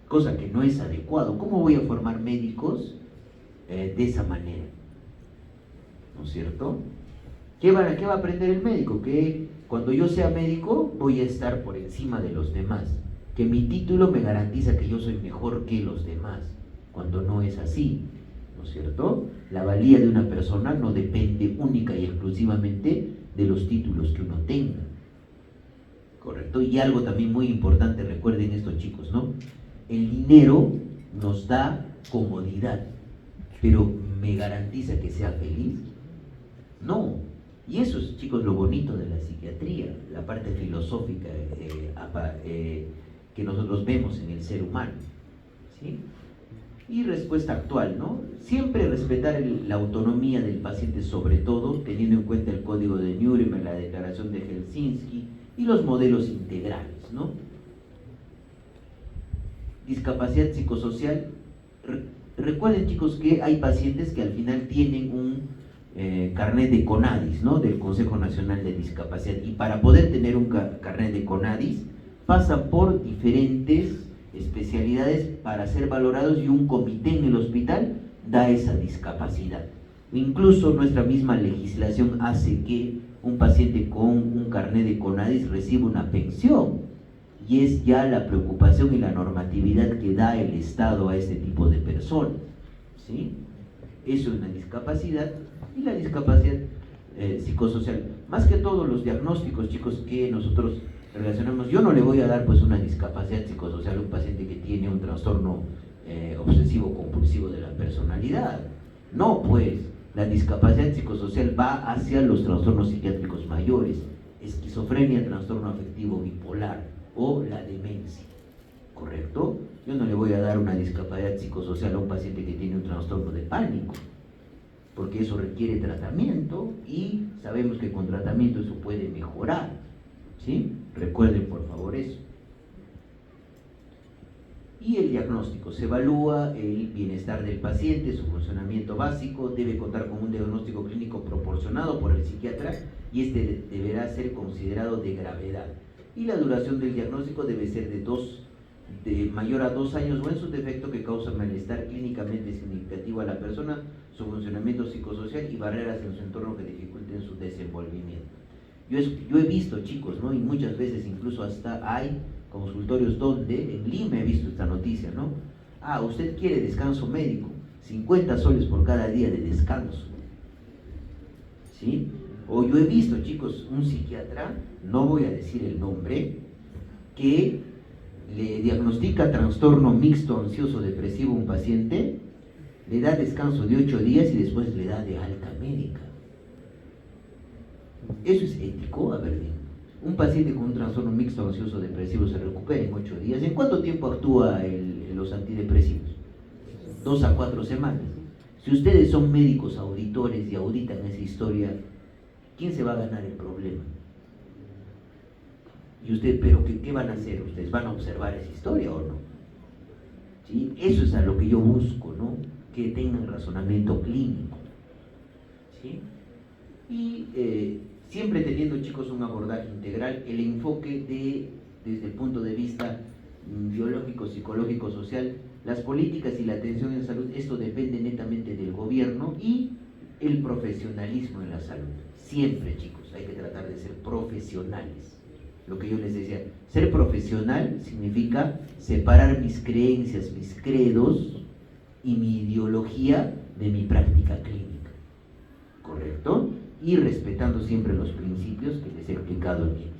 S1: cosa que no es adecuado. ¿Cómo voy a formar médicos de esa manera? ¿No es cierto? ¿Qué va a aprender el médico? Que cuando yo sea médico voy a estar por encima de los demás, que mi título me garantiza que yo soy mejor que los demás, cuando no es así, ¿no es cierto? La valía de una persona no depende única y exclusivamente de los títulos que uno tenga, ¿correcto? Y algo también muy importante, recuerden esto, chicos, ¿no? El dinero nos da comodidad, pero ¿me garantiza que sea feliz? No. Y eso es, chicos, lo bonito de la psiquiatría, la parte filosófica que nosotros vemos en el ser humano, ¿sí? Y respuesta actual, ¿no? Siempre respetar la autonomía del paciente, sobre todo teniendo en cuenta el código de Nuremberg, la declaración de Helsinki y los modelos integrales, ¿no? Discapacidad psicosocial. Recuerden, chicos, que hay pacientes que al final tienen un carnet de CONADIS, ¿no? Del Consejo Nacional de Discapacidad, y para poder tener un carnet de CONADIS pasa por diferentes especialidades para ser valorados y un comité en el hospital da esa discapacidad. Incluso nuestra misma legislación hace que un paciente con un carnet de CONADIS reciba una pensión, y es ya la preocupación y la normatividad que da el Estado a este tipo de personas, ¿sí? Eso es una discapacidad. Y la discapacidad psicosocial. Más que todo los diagnósticos, chicos, que nosotros relacionamos, yo no le voy a dar pues una discapacidad psicosocial a un paciente que tiene un trastorno obsesivo compulsivo de la personalidad. No, pues, la discapacidad psicosocial va hacia los trastornos psiquiátricos mayores, esquizofrenia, trastorno afectivo bipolar o la demencia, ¿correcto? Yo no le voy a dar una discapacidad psicosocial a un paciente que tiene un trastorno de pánico, porque eso requiere tratamiento y sabemos que con tratamiento eso puede mejorar, ¿sí? Recuerden por favor eso. Y el diagnóstico, se evalúa el bienestar del paciente, su funcionamiento básico, debe contar con un diagnóstico clínico proporcionado por el psiquiatra y este deberá ser considerado de gravedad. Y la duración del diagnóstico debe ser de mayor a 2 años o en su defecto que causa malestar clínicamente significativo a la persona, su funcionamiento psicosocial y barreras en su entorno que dificulten su desenvolvimiento. Yo he visto, chicos, ¿no? Y muchas veces incluso hasta hay consultorios donde, en Lima he visto esta noticia, ¿no? Ah, usted quiere descanso médico, 50 soles por cada día de descanso, ¿sí? O yo he visto, chicos, un psiquiatra, no voy a decir el nombre, que le diagnostica trastorno mixto ansioso depresivo a un paciente, le da descanso de 8 días y después le da de alta médica. ¿Eso es ético? A ver, dime. Un paciente con un trastorno mixto ansioso depresivo se recupera en 8 días. ¿En cuánto tiempo actúa los antidepresivos? 2 a 4 semanas. Si ustedes son médicos auditores y auditan esa historia, ¿quién se va a ganar el problema? Y usted, pero ¿qué van a hacer? ¿Ustedes van a observar esa historia o no? ¿Sí? Eso es a lo que yo busco, ¿no? Que tengan razonamiento clínico, ¿sí? Y siempre teniendo, chicos, un abordaje integral, el enfoque desde el punto de vista biológico, psicológico, social, las políticas y la atención en salud, esto depende netamente del gobierno y el profesionalismo en la salud. Siempre, chicos, hay que tratar de ser profesionales. Lo que yo les decía, ser profesional significa separar mis creencias, mis credos y mi ideología de mi práctica clínica, ¿correcto? Y respetando siempre los principios que les he explicado en Química.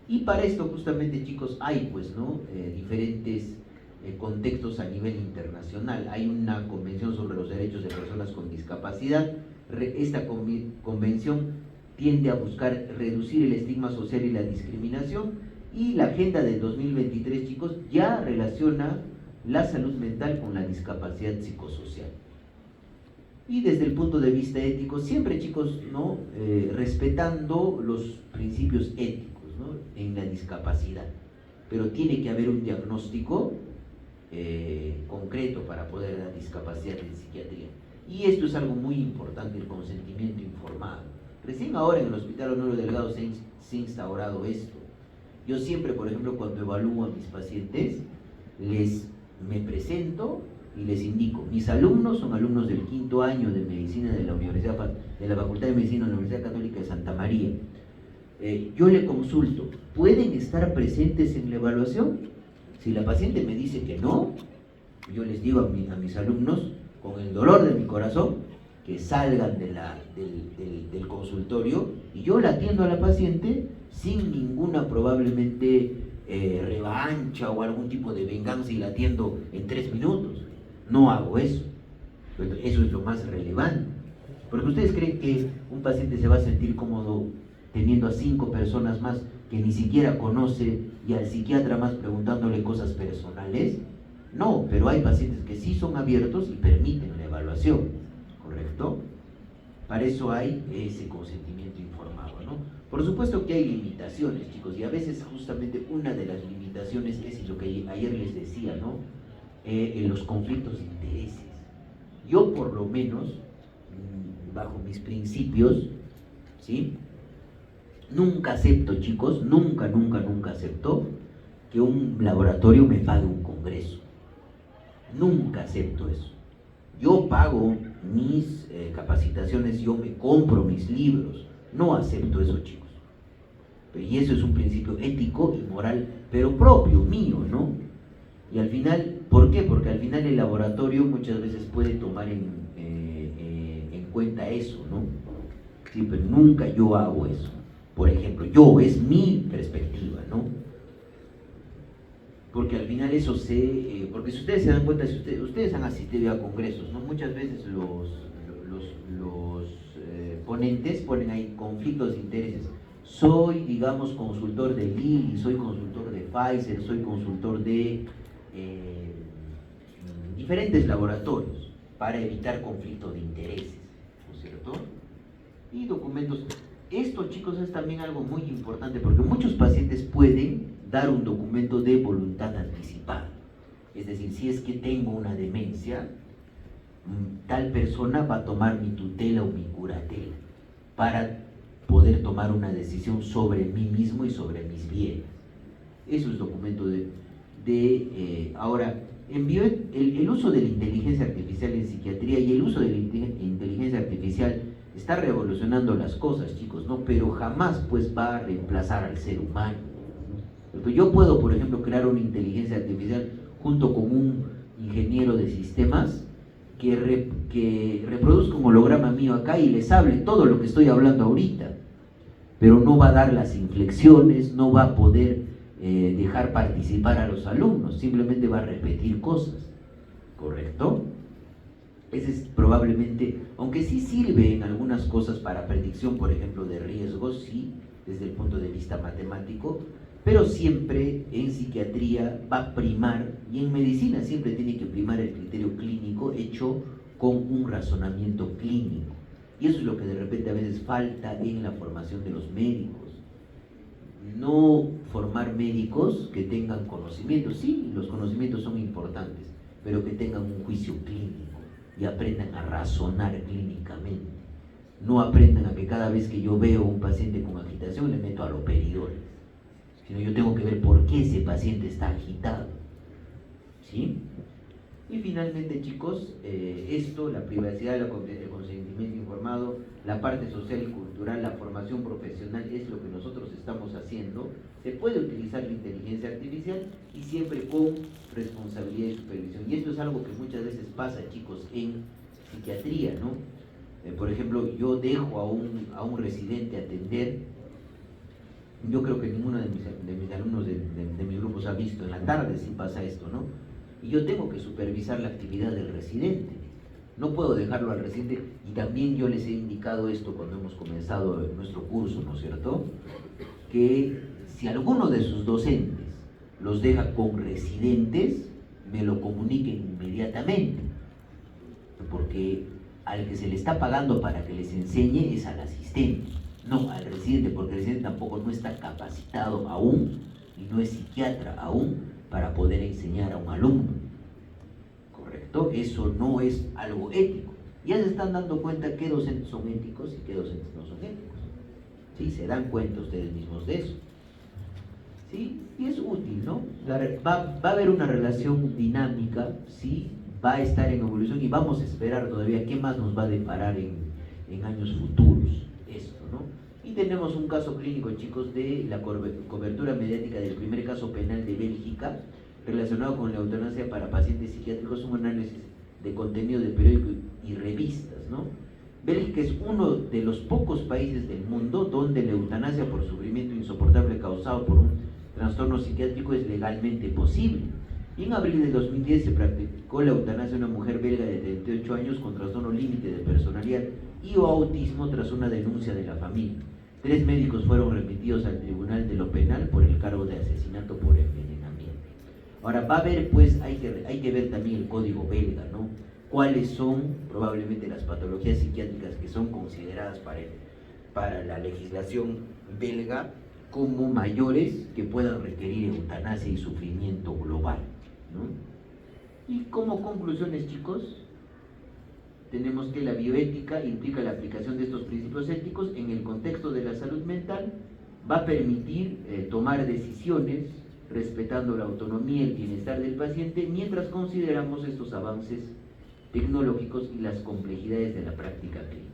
S1: Y para esto justamente, chicos, hay pues, ¿no? Diferentes contextos a nivel internacional. Hay una convención sobre los derechos de personas con discapacidad. Esta convención tiende a buscar reducir el estigma social y la discriminación, y la agenda del 2023, chicos, ya relaciona la salud mental con la discapacidad psicosocial. Y desde el punto de vista ético, siempre, chicos, ¿no? Respetando los principios éticos, ¿no? En la discapacidad, pero tiene que haber un diagnóstico concreto para poder dar discapacidad en psiquiatría. Y esto es algo muy importante, el consentimiento informado. Recién ahora en el Hospital Honorio Delgado se ha instaurado esto. Yo siempre, por ejemplo, cuando evalúo a mis pacientes, me presento y les indico, mis alumnos son alumnos del 5º año de medicina de la Facultad de Medicina de la Universidad Católica de Santa María. Yo le consulto, ¿pueden estar presentes en la evaluación? Si la paciente me dice que no, yo les digo a mis alumnos, con el dolor de mi corazón, que salgan del consultorio y yo la atiendo a la paciente sin ninguna probablemente revancha o algún tipo de venganza y la atiendo en 3 minutos. No hago eso. Eso es lo más relevante. Porque ustedes creen que un paciente se va a sentir cómodo teniendo a 5 personas más que ni siquiera conoce y al psiquiatra más preguntándole cosas personales. No, pero hay pacientes que sí son abiertos y permiten la evaluación, ¿correcto? Para eso hay ese consentimiento informado, ¿no? Por supuesto que hay limitaciones, chicos, y a veces justamente una de las limitaciones es lo que ayer les decía, ¿no? En los conflictos de intereses. Yo por lo menos, bajo mis principios, ¿sí? Nunca acepto, chicos, nunca acepto que un laboratorio me pague un congreso. Nunca acepto eso. Yo pago mis capacitaciones, yo me compro mis libros. No acepto eso, chicos. Y eso es un principio ético y moral, pero propio, mío, ¿no? Y al final, ¿por qué? Porque al final el laboratorio muchas veces puede tomar en cuenta eso, ¿no? Sí, pero nunca yo hago eso. Por ejemplo, yo, es mi perspectiva, ¿no? Porque al final eso porque si ustedes se dan cuenta, si ustedes han asistido a congresos, ¿no? Muchas veces los ponentes ponen ahí conflictos de intereses. Soy, digamos, consultor de Lilly, soy consultor de Pfizer, soy consultor de diferentes laboratorios para evitar conflicto de intereses, ¿no es cierto? Y documentos. Esto, chicos, es también algo muy importante porque muchos pacientes pueden dar un documento de voluntad anticipada. Es decir, si es que tengo una demencia, tal persona va a tomar mi tutela o mi curatela para poder tomar una decisión sobre mí mismo y sobre mis bienes. Eso es documento ahora, el uso de la inteligencia artificial en psiquiatría y el uso de la inteligencia artificial está revolucionando las cosas, chicos, ¿no? Pero jamás pues va a reemplazar al ser humano. Porque yo puedo, por ejemplo, crear una inteligencia artificial junto con un ingeniero de sistemas que reproduzca un holograma mío acá y les hable todo lo que estoy hablando ahorita, pero no va a dar las inflexiones, no va a poder dejar participar a los alumnos, simplemente va a repetir cosas, ¿correcto? Ese es probablemente, aunque sí sirve en algunas cosas para predicción, por ejemplo, de riesgos, sí, desde el punto de vista matemático, pero siempre en psiquiatría va a primar, y en medicina siempre tiene que primar el criterio clínico hecho con un razonamiento clínico. Y eso es lo que de repente a veces falta en la formación de los médicos. No formar médicos que tengan conocimientos, sí, los conocimientos son importantes, pero que tengan un juicio clínico y aprendan a razonar clínicamente. No aprendan a que cada vez que yo veo a un paciente con agitación le meto aloperidol, sino yo tengo que ver por qué ese paciente está agitado, ¿sí? Y finalmente, chicos, la privacidad, el consentimiento informado, la parte social y cultural, la formación profesional es lo que nosotros estamos haciendo. Se puede utilizar la inteligencia artificial y siempre con responsabilidad y supervisión. Y esto es algo que muchas veces pasa, chicos, en psiquiatría, ¿no? Por ejemplo, yo dejo a un residente atender. Yo creo que ninguno de mis alumnos de mis grupos ha visto, en la tarde sí pasa esto, ¿no? Y yo tengo que supervisar la actividad del residente. No puedo dejarlo al residente, y también yo les he indicado esto cuando hemos comenzado nuestro curso, ¿no es cierto? Que si alguno de sus docentes los deja con residentes, me lo comuniquen inmediatamente, porque al que se le está pagando para que les enseñe es al asistente, no al residente, porque el residente tampoco no está capacitado aún y no es psiquiatra aún para poder enseñar a un alumno, ¿correcto? Eso no es algo ético. Ya se están dando cuenta qué docentes son éticos y qué docentes no son éticos, ¿sí? Se dan cuenta ustedes mismos de eso, ¿sí? Y es útil, ¿no? Va a haber una relación dinámica, ¿sí? Va a estar en evolución y vamos a esperar todavía qué más nos va a deparar en años futuros esto, ¿no? Y tenemos un caso clínico, chicos, de la cobertura mediática del primer caso penal de Bélgica relacionado con la eutanasia para pacientes psiquiátricos, un análisis de contenido de periódicos y revistas, ¿no? Bélgica es uno de los pocos países del mundo donde la eutanasia por sufrimiento insoportable causado por un trastorno psiquiátrico es legalmente posible. Y en abril de 2010 se practicó la eutanasia a una mujer belga de 38 años con trastorno límite de personalidad y o autismo tras una denuncia de la familia. 3 médicos fueron remitidos al tribunal de lo penal por el cargo de asesinato por envenenamiento. Ahora va a haber, pues, hay que ver también el código belga, ¿no? Cuáles son probablemente las patologías psiquiátricas que son consideradas para la legislación belga como mayores que puedan requerir eutanasia y sufrimiento global, ¿no? Y como conclusiones, chicos, tenemos que la bioética implica la aplicación de estos principios éticos en el contexto de la salud mental, va a permitir tomar decisiones respetando la autonomía y el bienestar del paciente mientras consideramos estos avances tecnológicos y las complejidades de la práctica clínica.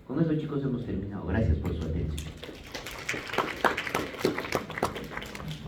S1: Con eso, chicos, hemos terminado. Gracias por su atención.